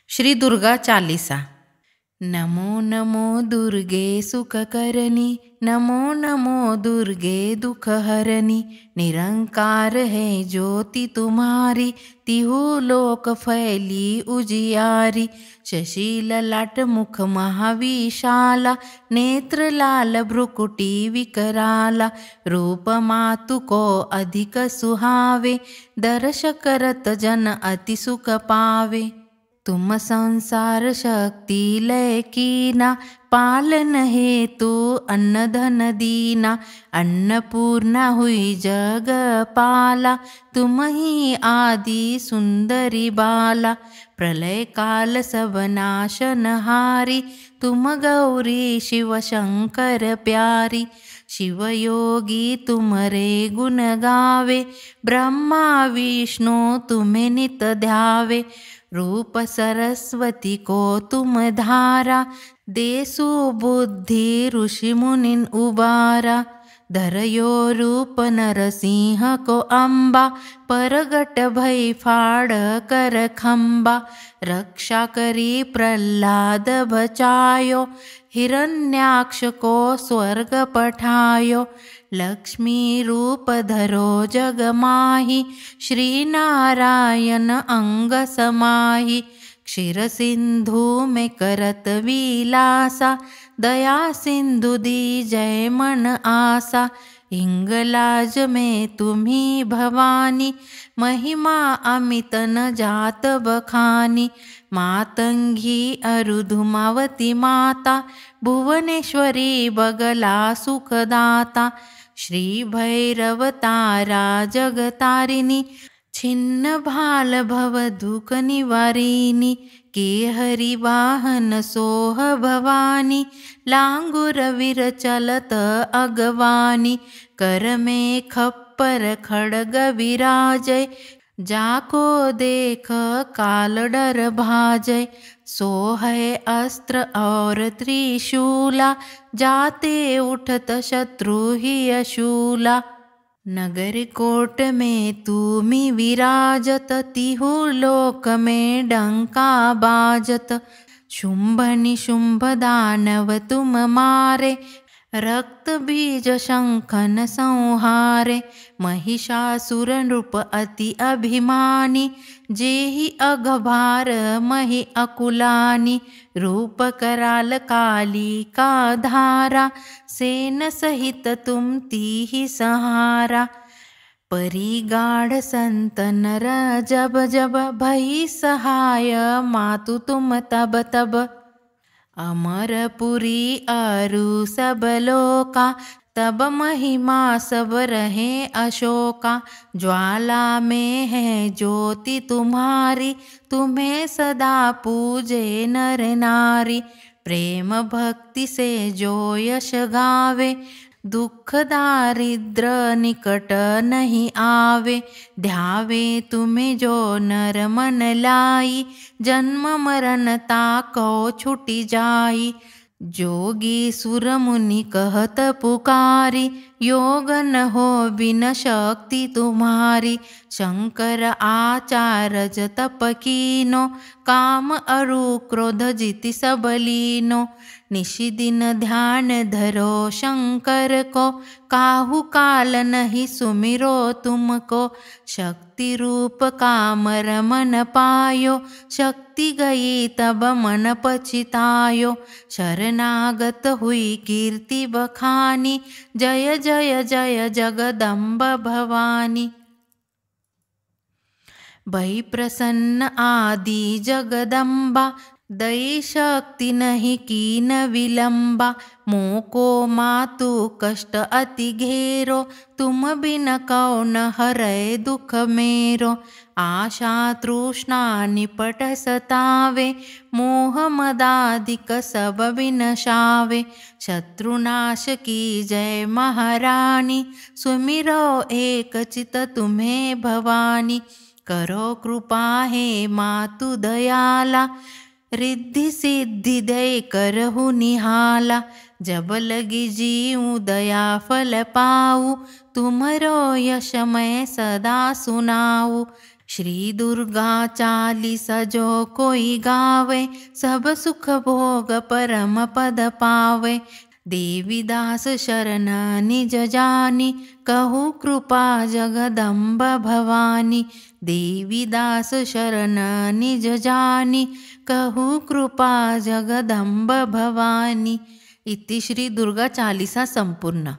श्री दुर्गा चालीसा। नमो नमो दुर्गे सुखकरणी, नमो नमो दुर्गे दुख हरणी। निरंकार है ज्योति तुम्हारी, तिहु लोक फैली उजियारी। शशि ललाट मुख महाविशाला, नेत्र लाल भ्रुकुटी विकराला। रूप मातु को अधिक सुहावे, दर्श करत जन अति सुख पावे। तुम संसार शक्ति लय कीना, पालन हेतु अन्न धन दीना। अन्नपूर्णा हुई जग पाला, तुम ही आदि सुंदरी बाला। प्रलय काल सब नाशनहारी, तुम गौरी शिव शंकर प्यारी। शिव योगी तुम्हारे गुण गावे, ब्रह्मा विष्णु तुम्हें नित ध्यावे। रूप सरस्वती को तुम धारा, देसु बुद्धि ऋषि मुनिन उबारा। धरयो रूप नरसिंह को अम्बा, परगट भई फाड़ कर खम्बा। रक्षा करी प्रहलाद बचायो, हिरण्याक्ष को स्वर्ग पठायो। लक्ष्मी रूप धरो जग माही, श्री नारायण अंग समाही। क्षीर सिंधु में करत विलासा, दया सिंधु दीजय मन आसा। हिंगलाज में तुम्ही भवानी, महिमा अमित न जात बखानी। मातंगी अरुधुमावती माता, भुवनेश्वरी बगला सुखदाता। श्री भैरव तारा जगतारिणी, छिन्न भाल भव दुख निवारिणी। के हरि वाहन सोह भवानी, लांगुर वीर चलत अगवानी। कर में खप्पर खड़ग विराजय, जाको देख काल डर भाजय। सो है अस्त्र और त्रिशूला, जाते उठत शत्रु ही अशूला। नगर कोट में तुमी विराजत, तिहु लोक में डंका बाजत। शुंभ निशुंभ दानव तुम मारे, रक्त बीज शंखन संहारे। महिषासुर नृप अति अभिमानी, जेहि अघभार महि अकुलानी। रूप कराल काली का धारा, सेन सहित तुम तीहि सहारा। परिगाढ़ संत नर जब जब, भई सहाय मातु तुम तब तब। अमरपुरी अरु सब लोका, तब महिमा सब रहे अशोका। ज्वाला में है ज्योति तुम्हारी, तुम्हें सदा पूजे नर नारी। प्रेम भक्ति से जो यश गावे, दुख दारिद्र निकट नहीं आवे। ध्यावे तुम्हें जो नर मन लाई, जन्म मरण ताको छुटी जाई। जोगी सुर मुनि कहत पुकारी, योग न हो बिन शक्ति तुम्हारी। शंकर आचार्य तप कीनो, काम अरु क्रोध जिति सब लीनो। निशिदिन ध्यान धरो शंकर को, काहू काल नहीं सुमिरो तुमको। शक्ति रूप कामर मन पायो, शक्ति गई तब मन पछितायो। शरणागत हुई कीर्ति बखानी, जय जय जय जगदम्ब भवानी। भई प्रसन्न आदि जगदम्बा, दई शक्ति नहीं कीन विलंबा। मोको मातु कष्ट अति घेरो, तुम बिन कौन हरै दुख मेरो। आशा तृष्णा निपट सतावे, मोह मदादिक सब विनशावे। शत्रुनाश की जय महारानी, सुमिरो एक चित तुम्हें भवानी। करो कृपा हे मातु दयाला, रिद्धि सिद्धि दय करहु निहाला। जब लगी जीऊँ दया फल पाऊँ, तुमरो यश मैं सदा सुनाऊँ। श्री दुर्गा चालीसा जो कोई गावे, सब सुख भोग परम पद पावे। देवी दास शरण निज जानी, कहु कृपा जगदम्ब भवानी। देवी दास शरण निज जानी, कहु कृपा जगदम्ब भवानी। इति श्री दुर्गा चालीसा संपूर्ण।